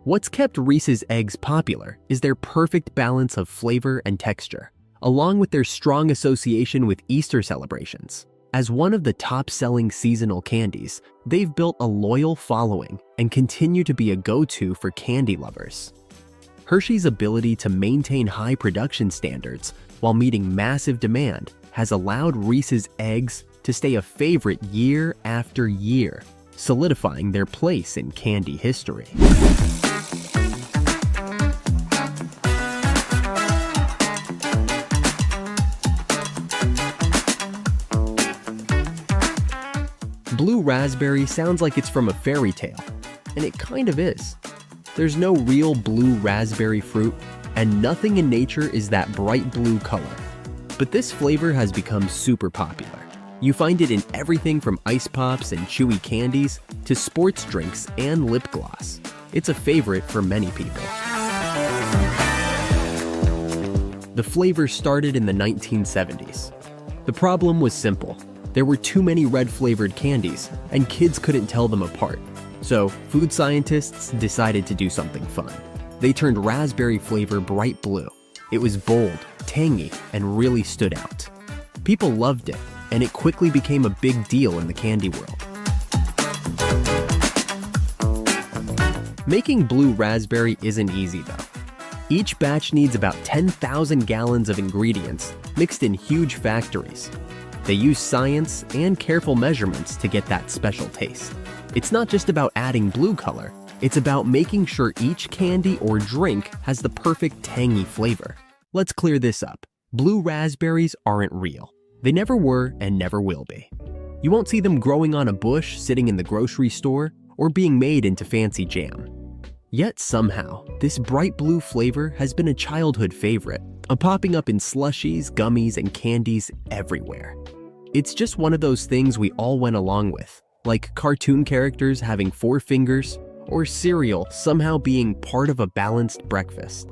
What's kept Reese's eggs popular is their perfect balance of flavor and texture, along with their strong association with Easter celebrations. As one of the top-selling seasonal candies, they've built a loyal following and continue to be a go-to for candy lovers. Hershey's ability to maintain high production standards while meeting massive demand has allowed Reese's eggs to stay a favorite year after year, solidifying their place in candy history. Blue raspberry sounds like it's from a fairy tale, and it kind of is. There's no real blue raspberry fruit, and nothing in nature is that bright blue color. But this flavor has become super popular. You find it in everything from ice pops and chewy candies to sports drinks and lip gloss. it's a favorite for many people. The flavor started in the 1970s. The problem was simple. There were too many red-flavored candies, and kids couldn't tell them apart. So, food scientists decided to do something fun. They turned raspberry flavor bright blue. It was bold, tangy, and really stood out. People loved it, and it quickly became a big deal in the candy world. Making blue raspberry isn't easy though. Each batch needs about 10,000 gallons of ingredients mixed in huge factories. They use science and careful measurements to get that special taste. It's not just about adding blue color, it's about making sure each candy or drink has the perfect tangy flavor. Let's clear this up. Blue raspberries aren't real. They never were and never will be. You won't see them growing on a bush sitting in the grocery store or being made into fancy jam. Yet somehow, this bright blue flavor has been a childhood favorite, popping up in slushies, gummies, and candies everywhere. It's just one of those things we all went along with, like cartoon characters having 4 fingers, or cereal somehow being part of a balanced breakfast.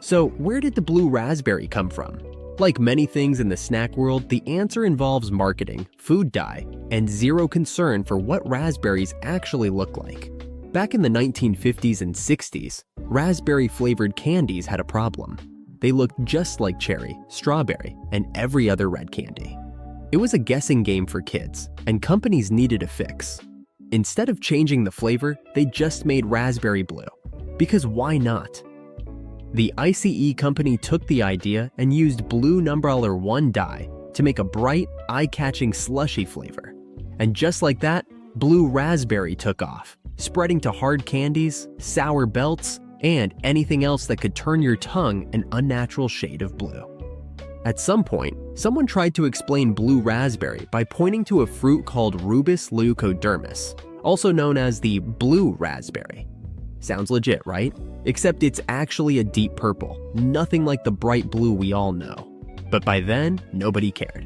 So where did the blue raspberry come from? Like many things in the snack world, the answer involves marketing, food dye, and zero concern for what raspberries actually look like. Back in the 1950s and 60s, raspberry-flavored candies had a problem. They looked just like cherry, strawberry, and every other red candy. It was a guessing game for kids, and companies needed a fix. Instead of changing the flavor, they just made raspberry blue. Because why not? The ICE company took the idea and used blue number 1 dye to make a bright, eye-catching slushy flavor. And just like that, blue raspberry took off, spreading to hard candies, sour belts, and anything else that could turn your tongue an unnatural shade of blue. At some point, someone tried to explain blue raspberry by pointing to a fruit called Rubus leucodermis, also known as the blue raspberry. Sounds legit, right? Except it's actually a deep purple, nothing like the bright blue we all know. But by then, nobody cared.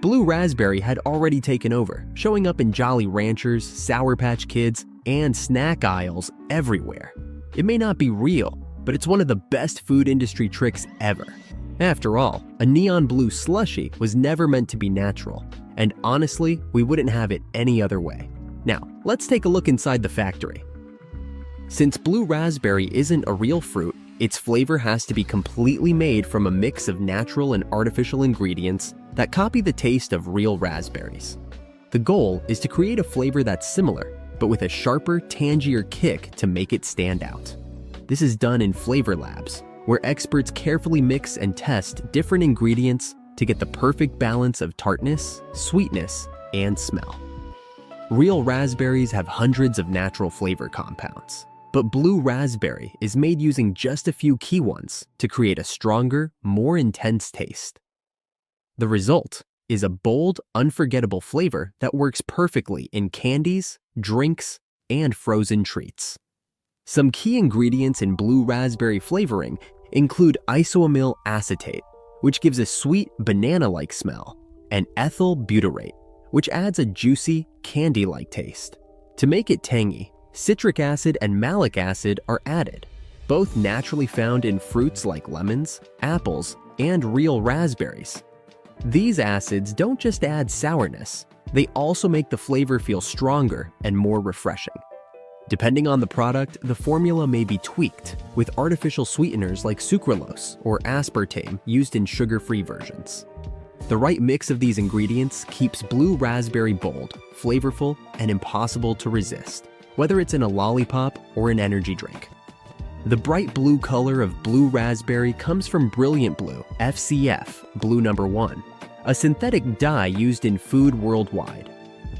Blue raspberry had already taken over, showing up in Jolly Ranchers, Sour Patch Kids, and snack aisles everywhere. It may not be real, but it's one of the best food industry tricks ever. After all, a neon blue slushie was never meant to be natural, and honestly, we wouldn't have it any other way. Now, let's take a look inside the factory. Since blue raspberry isn't a real fruit, its flavor has to be completely made from a mix of natural and artificial ingredients that copy the taste of real raspberries. The goal is to create a flavor that's similar, but with a sharper, tangier kick to make it stand out. This is done in flavor labs, where experts carefully mix and test different ingredients to get the perfect balance of tartness, sweetness, and smell. Real raspberries have hundreds of natural flavor compounds, but blue raspberry is made using just a few key ones to create a stronger, more intense taste. The result is a bold, unforgettable flavor that works perfectly in candies, drinks, and frozen treats. Some key ingredients in blue raspberry flavoring include isoamyl acetate, which gives a sweet, banana-like smell, and ethyl butyrate, which adds a juicy, candy-like taste. To make it tangy, citric acid and malic acid are added, both naturally found in fruits like lemons, apples, and real raspberries. These acids don't just add sourness, they also make the flavor feel stronger and more refreshing. Depending on the product, the formula may be tweaked, with artificial sweeteners like sucralose or aspartame used in sugar-free versions. The right mix of these ingredients keeps blue raspberry bold, flavorful, and impossible to resist, whether it's in a lollipop or an energy drink. The bright blue color of blue raspberry comes from Brilliant Blue, FCF, blue number 1, a synthetic dye used in food worldwide.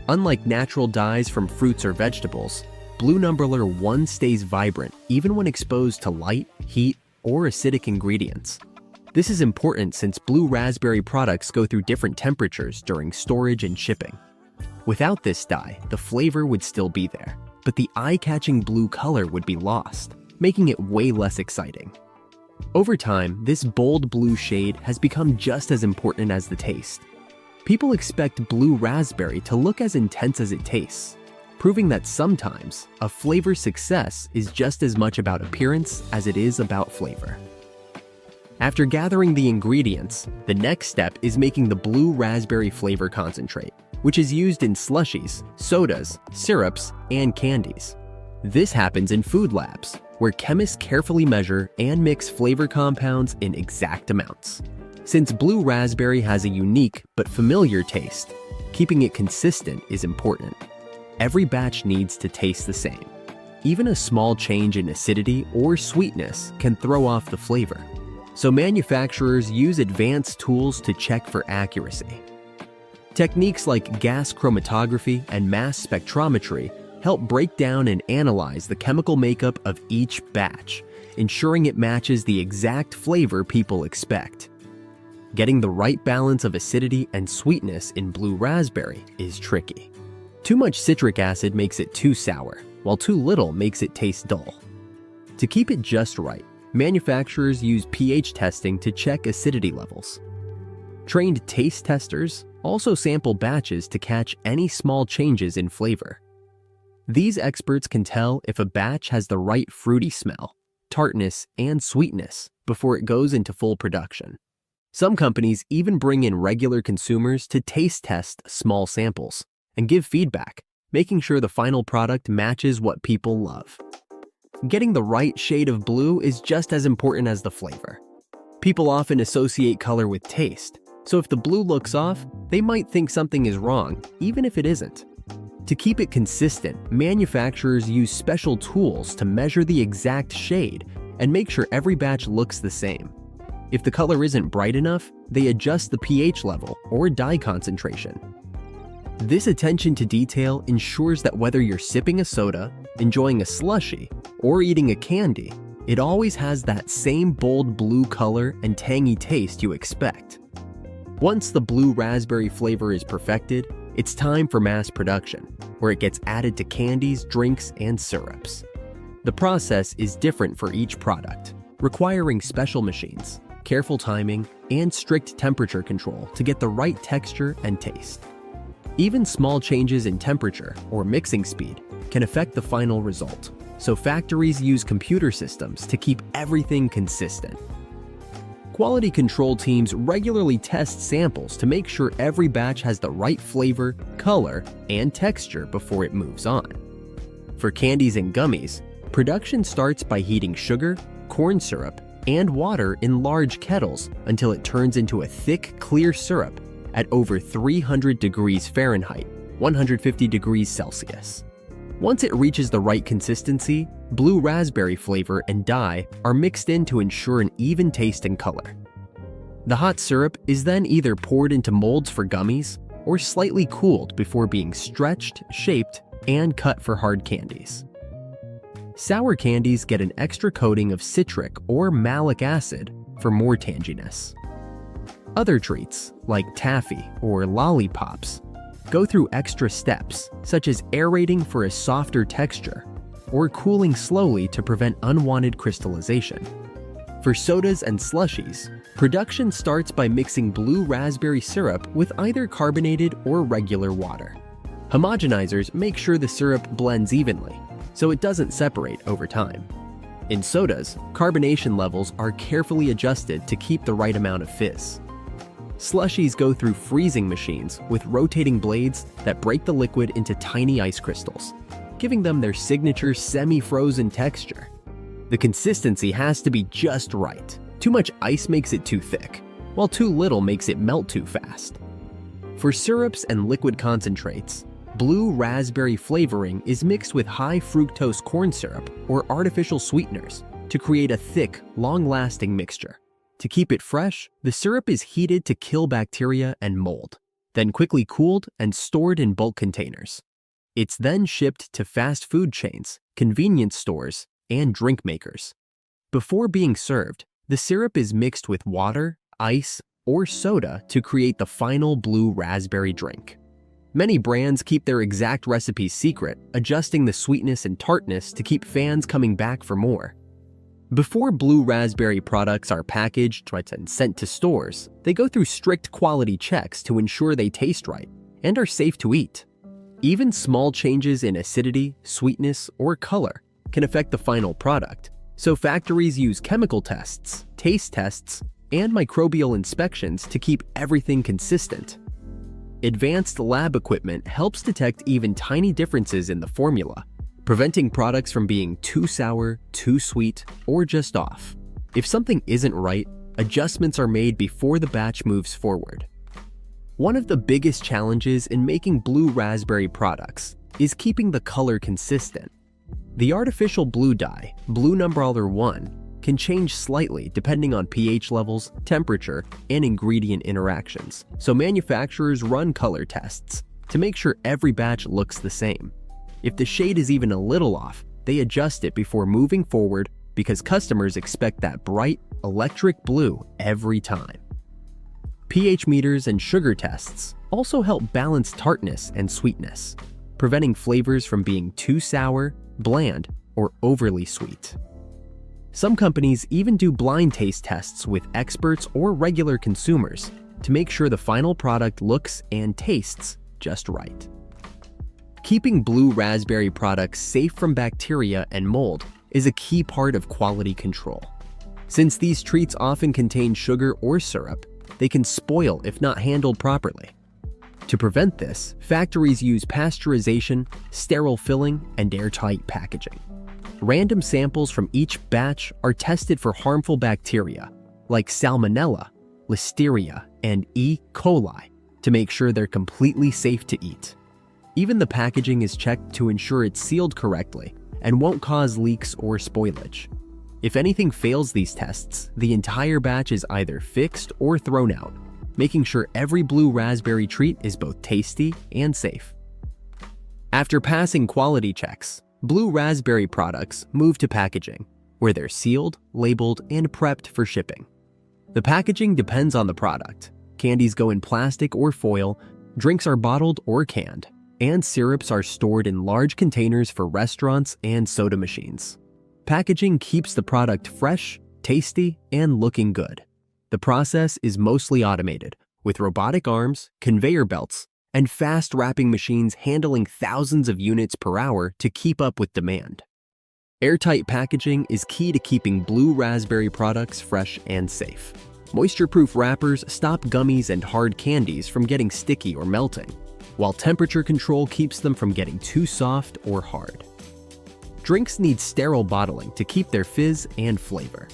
Unlike natural dyes from fruits or vegetables, blue number 1 stays vibrant even when exposed to light, heat, or acidic ingredients. This is important since blue raspberry products go through different temperatures during storage and shipping. Without this dye, the flavor would still be there, but the eye-catching blue color would be lost, making it way less exciting. Over time, this bold blue shade has become just as important as the taste. People expect blue raspberry to look as intense as it tastes. proving that sometimes a flavor's success is just as much about appearance as it is about flavor. After gathering the ingredients, the next step is making the blue raspberry flavor concentrate, which is used in slushies, sodas, syrups, and candies. This happens in food labs, where chemists carefully measure and mix flavor compounds in exact amounts. Since blue raspberry has a unique but familiar taste, keeping it consistent is important. Every batch needs to taste the same. Even a small change in acidity or sweetness can throw off the flavor, so manufacturers use advanced tools to check for accuracy. Techniques like gas chromatography and mass spectrometry help break down and analyze the chemical makeup of each batch, ensuring it matches the exact flavor people expect. Getting the right balance of acidity and sweetness in blue raspberry is tricky. Too much citric acid makes it too sour, while too little makes it taste dull. To keep it just right, manufacturers use pH testing to check acidity levels. Trained taste testers also sample batches to catch any small changes in flavor. These experts can tell if a batch has the right fruity smell, tartness, and sweetness before it goes into full production. Some companies even bring in regular consumers to taste test small samples and give feedback, making sure the final product matches what people love. Getting the right shade of blue is just as important as the flavor. People often associate color with taste, so if the blue looks off, they might think something is wrong, even if it isn't. To keep it consistent, manufacturers use special tools to measure the exact shade and make sure every batch looks the same. If the color isn't bright enough, they adjust the pH level or dye concentration. This attention to detail ensures that whether you're sipping a soda, enjoying a slushie, or eating a candy, it always has that same bold blue color and tangy taste you expect. Once the blue raspberry flavor is perfected, it's time for mass production, where it gets added to candies, drinks, and syrups. The process is different for each product, requiring special machines, careful timing, and strict temperature control to get the right texture and taste. Even small changes in temperature or mixing speed can affect the final result, so factories use computer systems to keep everything consistent. Quality control teams regularly test samples to make sure every batch has the right flavor, color, and texture before it moves on. For candies and gummies, production starts by heating sugar, corn syrup, and water in large kettles until it turns into a thick, clear syrup at over 300 degrees Fahrenheit, 150 degrees Celsius. Once it reaches the right consistency, blue raspberry flavor and dye are mixed in to ensure an even taste and color. The hot syrup is then either poured into molds for gummies or slightly cooled before being stretched, shaped, and cut for hard candies. Sour candies get an extra coating of citric or malic acid for more tanginess. Other treats, like taffy or lollipops, go through extra steps, such as aerating for a softer texture or cooling slowly to prevent unwanted crystallization. For sodas and slushies, production starts by mixing blue raspberry syrup with either carbonated or regular water. Homogenizers make sure the syrup blends evenly, so it doesn't separate over time. In sodas, carbonation levels are carefully adjusted to keep the right amount of fizz. Slushies go through freezing machines with rotating blades that break the liquid into tiny ice crystals, giving them their signature semi-frozen texture. The consistency has to be just right. Too much ice makes it too thick, while too little makes it melt too fast. For syrups and liquid concentrates, blue raspberry flavoring is mixed with high fructose corn syrup or artificial sweeteners to create a thick, long-lasting mixture. To keep it fresh, the syrup is heated to kill bacteria and mold, then quickly cooled and stored in bulk containers. It's then shipped to fast food chains, convenience stores, and drink makers. Before being served, the syrup is mixed with water, ice, or soda to create the final blue raspberry drink. Many brands keep their exact recipes secret, adjusting the sweetness and tartness to keep fans coming back for more. Before blue raspberry products are packaged and sent to stores, they go through strict quality checks to ensure they taste right and are safe to eat. Even small changes in acidity, sweetness, or color can affect the final product, so factories use chemical tests, taste tests, and microbial inspections to keep everything consistent. Advanced lab equipment helps detect even tiny differences in the formula, preventing products from being too sour, too sweet, or just off. If something isn't right, adjustments are made before the batch moves forward. One of the biggest challenges in making blue raspberry products is keeping the color consistent. The artificial blue dye, Blue Number 1, can change slightly depending on pH levels, temperature, and ingredient interactions, so manufacturers run color tests to make sure every batch looks the same. If the shade is even a little off, they adjust it before moving forward because customers expect that bright, electric blue every time. pH meters and sugar tests also help balance tartness and sweetness, preventing flavors from being too sour, bland, or overly sweet. Some companies even do blind taste tests with experts or regular consumers to make sure the final product looks and tastes just right. Keeping blue raspberry products safe from bacteria and mold is a key part of quality control. Since these treats often contain sugar or syrup, they can spoil if not handled properly. To prevent this, factories use pasteurization, sterile filling, and airtight packaging. Random samples from each batch are tested for harmful bacteria like Salmonella, Listeria, and E. coli to make sure they're completely safe to eat. Even the packaging is checked to ensure it's sealed correctly and won't cause leaks or spoilage. If anything fails these tests, the entire batch is either fixed or thrown out, making sure every blue raspberry treat is both tasty and safe. After passing quality checks, blue raspberry products move to packaging, where they're sealed, labeled, and prepped for shipping. The packaging depends on the product. Candies go in plastic or foil, drinks are bottled or canned, and syrups are stored in large containers for restaurants and soda machines. Packaging keeps the product fresh, tasty, and looking good. The process is mostly automated, with robotic arms, conveyor belts, and fast wrapping machines handling thousands of units per hour to keep up with demand. Airtight packaging is key to keeping blue raspberry products fresh and safe. Moisture-proof wrappers stop gummies and hard candies from getting sticky or melting, while temperature control keeps them from getting too soft or hard. Drinks need sterile bottling to keep their fizz and flavor.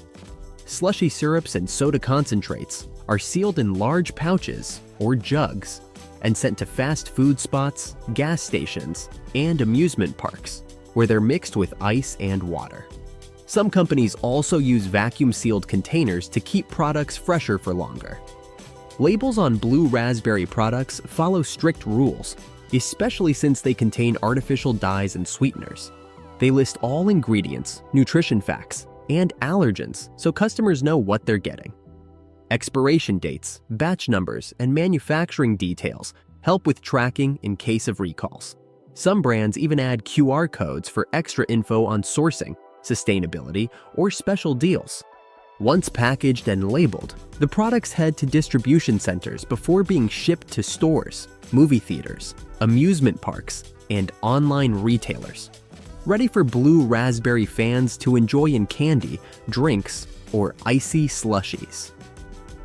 Slushy syrups and soda concentrates are sealed in large pouches or jugs and sent to fast food spots, gas stations, and amusement parks, where they're mixed with ice and water. Some companies also use vacuum-sealed containers to keep products fresher for longer. Labels on blue raspberry products follow strict rules, especially since they contain artificial dyes and sweeteners. They list all ingredients, nutrition facts, and allergens so customers know what they're getting. Expiration dates, batch numbers, and manufacturing details help with tracking in case of recalls. Some brands even add QR codes for extra info on sourcing, sustainability, or special deals. Once packaged and labeled, the products head to distribution centers before being shipped to stores, movie theaters, amusement parks, and online retailers, ready for blue raspberry fans to enjoy in candy, drinks, or icy slushies.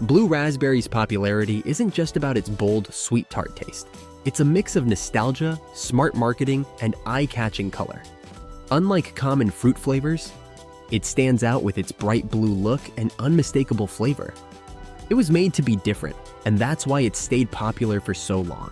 Blue raspberry's popularity isn't just about its bold, sweet tart taste. It's a mix of nostalgia, smart marketing, and eye-catching color. Unlike common fruit flavors, it stands out with its bright blue look and unmistakable flavor. It was made to be different, and that's why it's stayed popular for so long.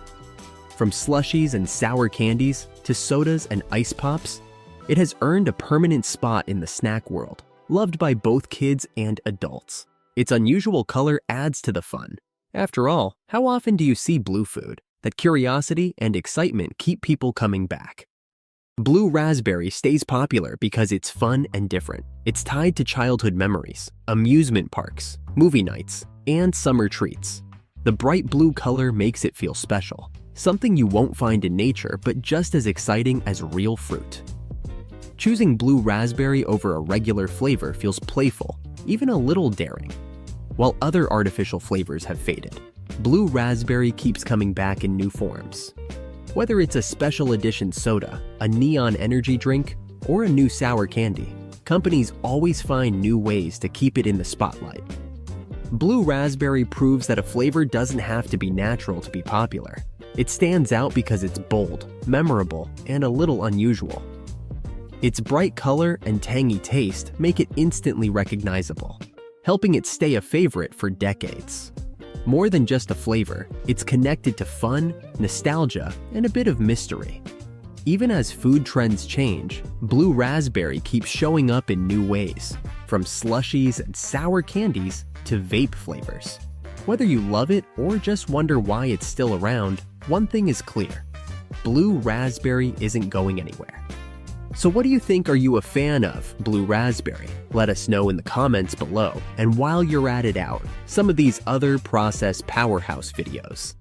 From slushies and sour candies to sodas and ice pops, it has earned a permanent spot in the snack world, loved by both kids and adults. Its unusual color adds to the fun. After all, how often do you see blue food? That curiosity and excitement keep people coming back. Blue raspberry stays popular because it's fun and different. It's tied to childhood memories, amusement parks, movie nights, and summer treats. The bright blue color makes it feel special, something you won't find in nature but just as exciting as real fruit. Choosing blue raspberry over a regular flavor feels playful, even a little daring. While other artificial flavors have faded, blue raspberry keeps coming back in new forms. Whether it's a special edition soda, a neon energy drink, or a new sour candy, companies always find new ways to keep it in the spotlight. Blue raspberry proves that a flavor doesn't have to be natural to be popular. It stands out because it's bold, memorable, and a little unusual. Its bright color and tangy taste make it instantly recognizable, helping it stay a favorite for decades. More than just a flavor, it's connected to fun, nostalgia, and a bit of mystery. Even as food trends change, blue raspberry keeps showing up in new ways, from slushies and sour candies to vape flavors. Whether you love it or just wonder why it's still around, one thing is clear: blue raspberry isn't going anywhere. So what do you think? Are you a fan of blue raspberry? Let us know in the comments below. And while you're at it, out some of these other Process Powerhouse videos.